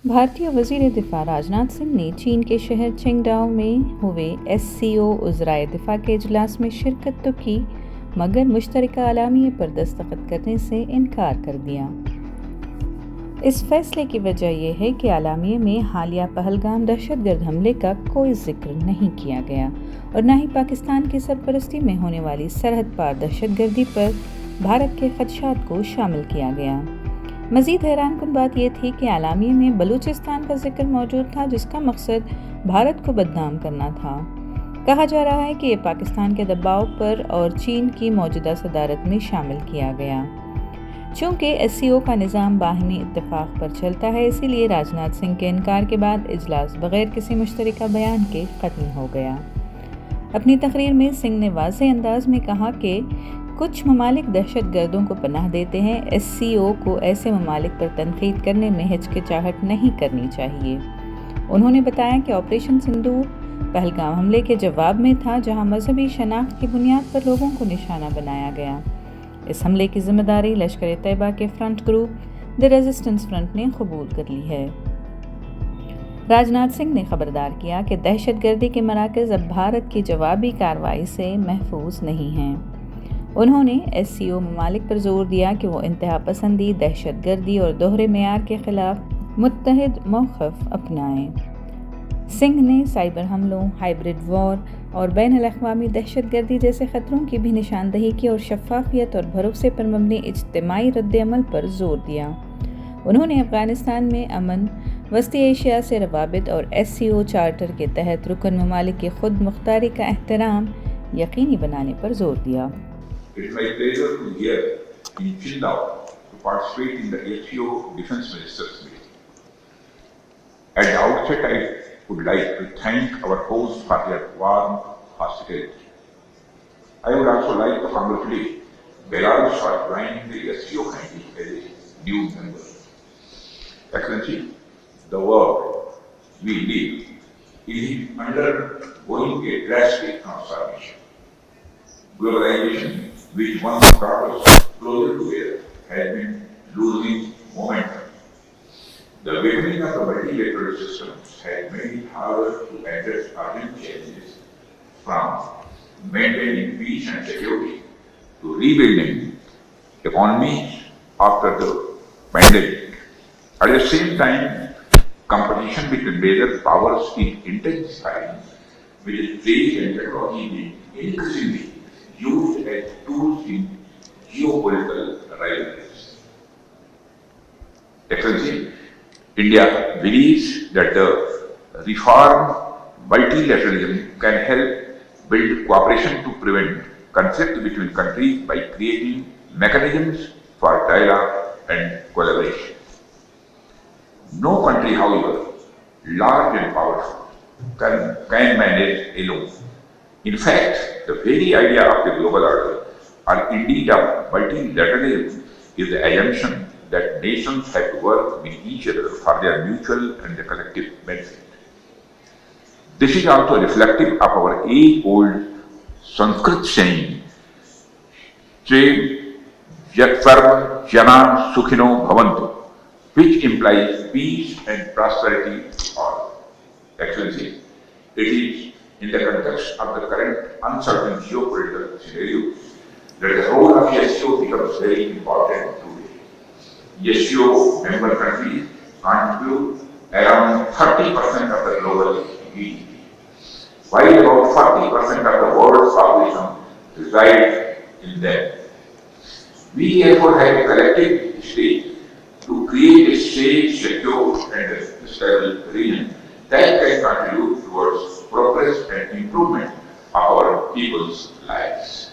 بھارتی وزیر دفاع راجناتھ سنگھ نے چین کے شہر چنگڈاؤ میں ہوئے SCO وزرائے دفاع کے اجلاس میں شرکت تو کی مگر مشترکہ اعلامیے پر دستخط کرنے سے انکار کر دیا۔ اس فیصلے کی وجہ یہ ہے کہ اعلامیے میں حالیہ پہلگام دہشتگرد حملے کا کوئی ذکر نہیں کیا گیا اور نہ ہی پاکستان کی سرپرستی میں ہونے والی سرحد پار دہشتگردی پر بھارت کے خدشات کو شامل کیا گیا۔ مزید حیران کن بات یہ تھی کہ اعلامیے میں بلوچستان کا ذکر موجود تھا جس کا مقصد بھارت کو بدنام کرنا تھا۔ کہا جا رہا ہے کہ یہ پاکستان کے دباؤ پر اور چین کی موجودہ صدارت میں شامل کیا گیا۔ چونکہ SCO کا نظام باہمی اتفاق پر چلتا ہے، اسی لیے راجناتھ سنگھ کے انکار کے بعد اجلاس بغیر کسی مشترکہ بیان کے ختم ہو گیا۔ اپنی تقریر میں سنگھ نے واضح انداز میں کہا کہ کچھ ممالک دہشت گردوں کو پناہ دیتے ہیں۔ SCO کو ایسے ممالک پر تنقید کرنے میں ہچکچاہٹ نہیں کرنی چاہیے۔ انہوں نے بتایا کہ آپریشن سندور پہلگام حملے کے جواب میں تھا، جہاں مذہبی شناخت کی بنیاد پر لوگوں کو نشانہ بنایا گیا۔ اس حملے کی ذمہ داری لشکر طیبہ کے فرنٹ گروپ دی ریزسٹنس فرنٹ نے قبول کر لی ہے۔ راجناتھ سنگھ نے خبردار کیا کہ دہشت گردی کے مراکز اب بھارت کی جوابی کارروائی سے محفوظ نہیں ہیں۔ انہوں نے SCO ممالک پر زور دیا کہ وہ انتہا پسندی، دہشت گردی اور دوہرے معیار کے خلاف متحد موقف اپنائیں۔ سنگھ نے سائبر حملوں، ہائبرڈ وار اور بین الاقوامی دہشت گردی جیسے خطروں کی بھی نشاندہی کی اور شفافیت اور بھروسے پر مبنی اجتماعی رد عمل پر زور دیا۔ انہوں نے افغانستان میں امن، وسطی ایشیا سے روابط اور SCO چارٹر کے تحت رکن ممالک کی خود مختاری کا احترام یقینی بنانے پر زور دیا۔ It is my pleasure to be here in Qingdao to participate in the SCO Defense Ministers meeting. At the outset, I would like to thank our hosts for their warm hospitality. I would also like to congratulate Belarus for joining the SCO family as a new member. Excellency, the world we live is undergoing a drastic transformation. Globalization, which once brought us closer together, has been losing momentum. The weakening of the multilateral systems has made it harder to address urgent challenges, from maintaining peace and security to rebuilding economies after the pandemic. At the same time, competition between major powers is intensifying, with trade and technology being increasingly used as tools in geopolitical rivalries. Excellency, India believes that the reformed multilateralism can help build cooperation to prevent conflict between countries by creating mechanisms for dialogue and collaboration. No country, however, large and powerful, can manage alone. In fact, the very idea of the global order, or indeed of multilateralism, is the assumption that nations have to work with each other for their mutual and the collective benefit. This is also reflective of our age-old Sanskrit saying, Sarva Jana Sukhino Bhavantu, which implies peace and prosperity for all. Excellency, it is in the context of the current uncertain geopolitical scenario that the role of SCO becomes very important today. SCO member countries contribute around 30% of the global GDP, while about 40% of the world's population resides in them. We therefore have a collective stake to create a safe, secure and stable region that can contribute towards progress and improvement of our people's lives.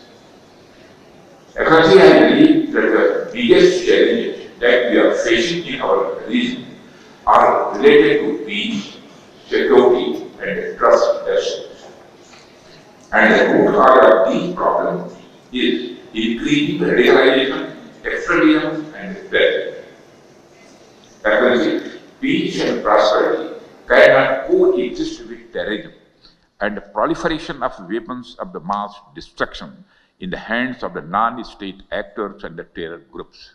Excellency, I believe that the biggest challenges that we are facing in our region are related to peace, security, and trust deficits. And the root cause of these problems is increasing radicalization, extremism, and terrorism. Excellency, peace and prosperity cannot coexist with terrorism and the proliferation of weapons of the mass destruction in the hands of the non-state actors and the terror groups.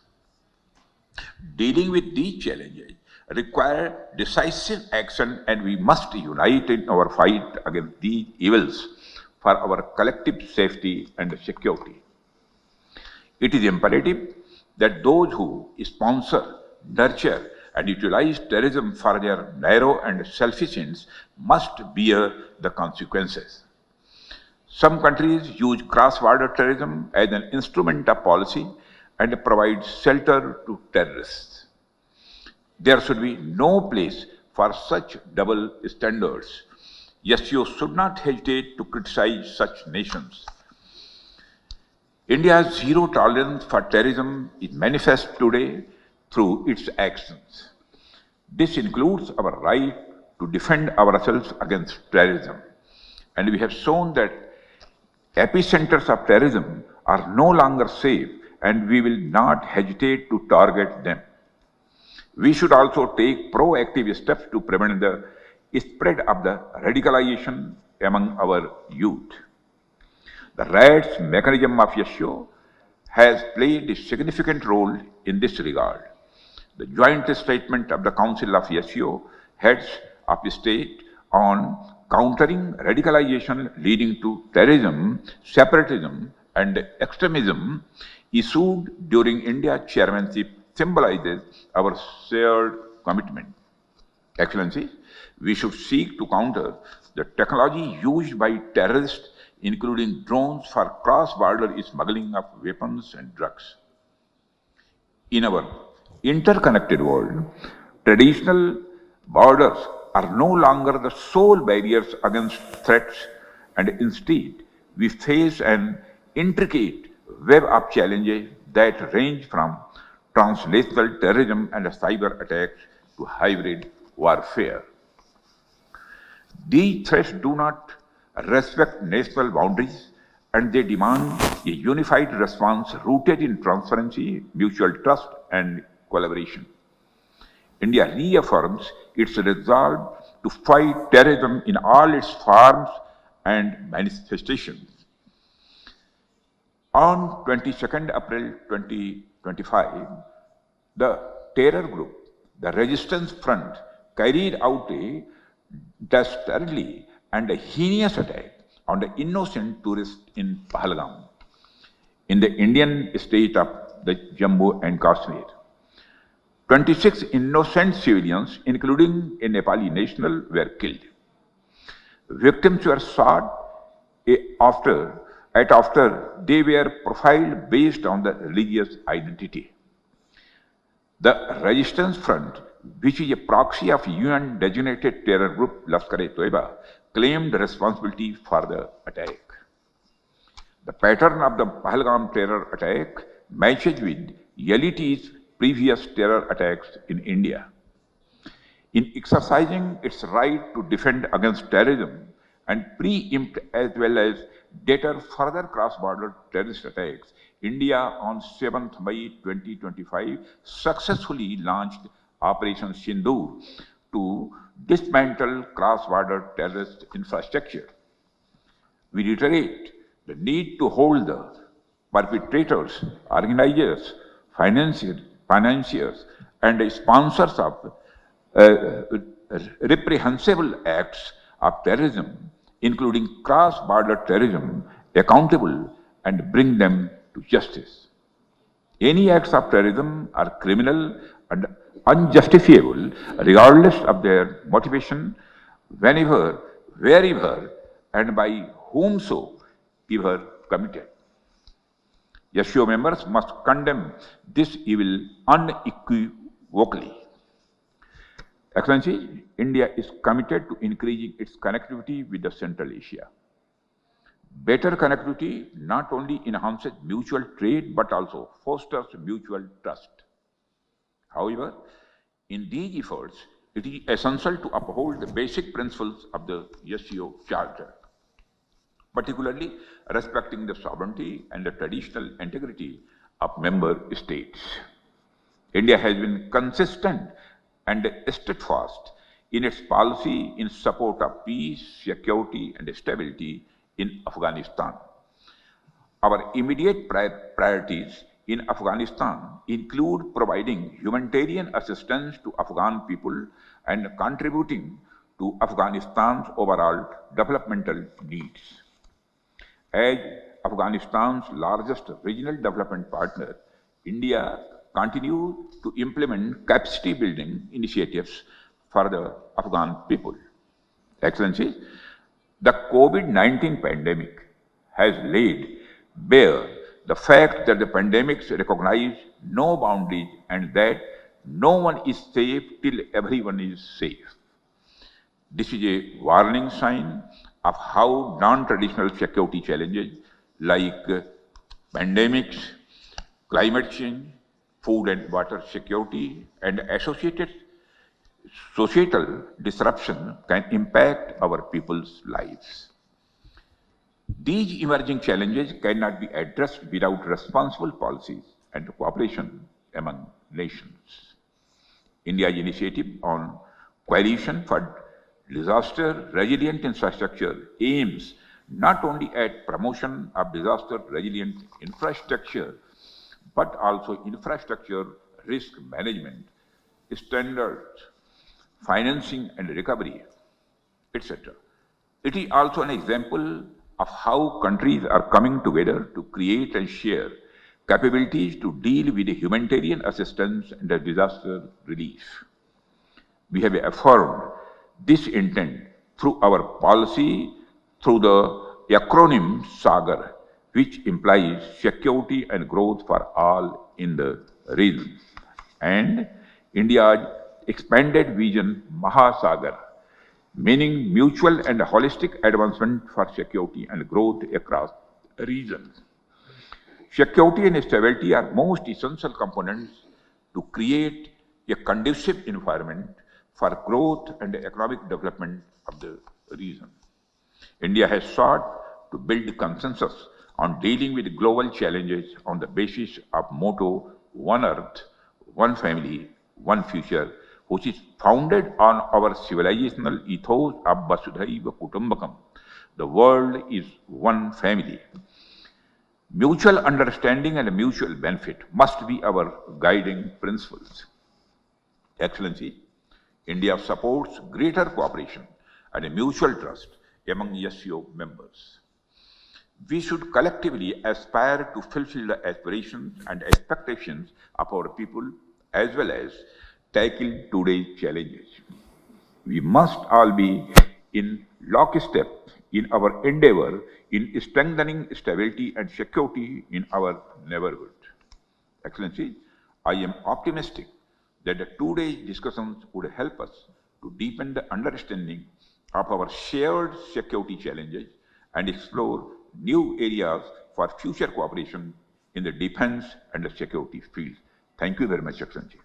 Dealing with these challenges require decisive action, and we must unite in our fight against these evils for our collective safety and security. It is imperative that those who sponsor, nurture, and utilize terrorism for their narrow and selfish ends must bear the consequences. Some countries use cross-border terrorism as an instrument of policy and provide shelter to terrorists. There should be no place for such double standards. SCO should not hesitate to criticize such nations. India's zero tolerance for terrorism is manifest today through its actions. This includes our right to defend ourselves against terrorism. And we have shown that epicenters of terrorism are no longer safe, and we will not hesitate to target them. We should also take proactive steps to prevent the spread of the radicalization among our youth. The RADS mechanism of SCO has played a significant role in this regard. The joint statement of the Council of SCO heads of state on countering radicalization leading to terrorism, separatism, and extremism, issued during India's chairmanship, symbolizes our shared commitment. Excellencies, we should seek to counter the technology used by terrorists, including drones, for cross-border smuggling of weapons and drugs. In our interconnected world, traditional borders are no longer the sole barriers against threats, and instead we face an intricate web of challenges that range from translational terrorism and cyber attacks to hybrid warfare. These threats do not respect national boundaries, and they demand a unified response rooted in transparency, mutual trust, and collaboration. India reaffirms its resolve to fight terrorism in all its forms and manifestations. On 22nd April 2025, the terror group, the Resistance Front, carried out a dastardly and a heinous attack on the innocent tourists in Pahlegam, in the Indian state of the Jammu and Kashmir. 26 innocent civilians, including a Nepali national, were killed. Victims were shot after they were profiled based on the religious identity. The Resistance Front, which is a proxy of UN-designated terror group Lashkar-e-Toiba, claimed responsibility for the attack. The pattern of the Pahlegam terror attack matches with LET's previous terror attacks in India. In exercising its right to defend against terrorism and preempt as well as deter further cross-border terrorist attacks, India on 7th May 2025 successfully launched Operation Sindoor to dismantle cross-border terrorist infrastructure. We reiterate the need to hold the perpetrators, organizers, financiers, and sponsors of reprehensible acts of terrorism, including cross-border terrorism, accountable and bring them to justice. Any acts of terrorism are criminal and unjustifiable regardless of their motivation, whenever, wherever, and by whomsoever committed. SCO members must condemn this evil unequivocally. Excellency, India is committed to increasing its connectivity with the Central Asia. Better connectivity not only enhances mutual trade but also fosters mutual trust. However, in these efforts, it is essential to uphold the basic principles of the SCO Charter, particularly respecting the sovereignty and the traditional integrity of member states. India has been consistent and steadfast in its policy in support of peace, security, and stability in Afghanistan. Our immediate priorities in Afghanistan include providing humanitarian assistance to Afghan people and contributing to Afghanistan's overall developmental needs. As Afghanistan's largest regional development partner, India continues to implement capacity building initiatives for the Afghan people. Excellencies, the COVID-19 pandemic has laid bare the fact that the pandemics recognize no boundaries and that no one is safe till everyone is safe. This is a warning sign of how non-traditional security challenges like pandemics, climate change, food and water security, and associated societal disruption can impact our people's lives. These emerging challenges cannot be addressed without responsible policies and cooperation among nations. India's initiative on Coalition for Disaster Resilient Infrastructure aims not only at promotion of disaster resilient infrastructure, but also infrastructure risk management, standards, financing and recovery, etc. It is also an example of how countries are coming together to create and share capabilities to deal with humanitarian assistance and disaster relief. We have affirmed this intent through our policy through the acronym SAGAR, which implies security and growth for all in the region, and India's expanded vision Mahasagar, meaning mutual and holistic advancement for security and growth across regions. Security and stability are most essential components to create a conducive environment for growth and economic development of the region. India has sought to build consensus on dealing with global challenges on the basis of motto One Earth, One Family, One Future, which is founded on our civilizational ethos of Vasudhaiva Kutumbakam. The world is one family. Mutual understanding and mutual benefit must be our guiding principles. Excellency, India supports greater cooperation and mutual trust among SCO members. We should collectively aspire to fulfill the aspirations and expectations of our people as well as tackle today's challenges. We must all be in lockstep in our endeavor in strengthening stability and security in our neighborhood. Excellency, I am optimistic that the today's discussions would help us to deepen the understanding of our shared security challenges and explore new areas for future cooperation in the defense and the security field. Thank you very much, Excellency.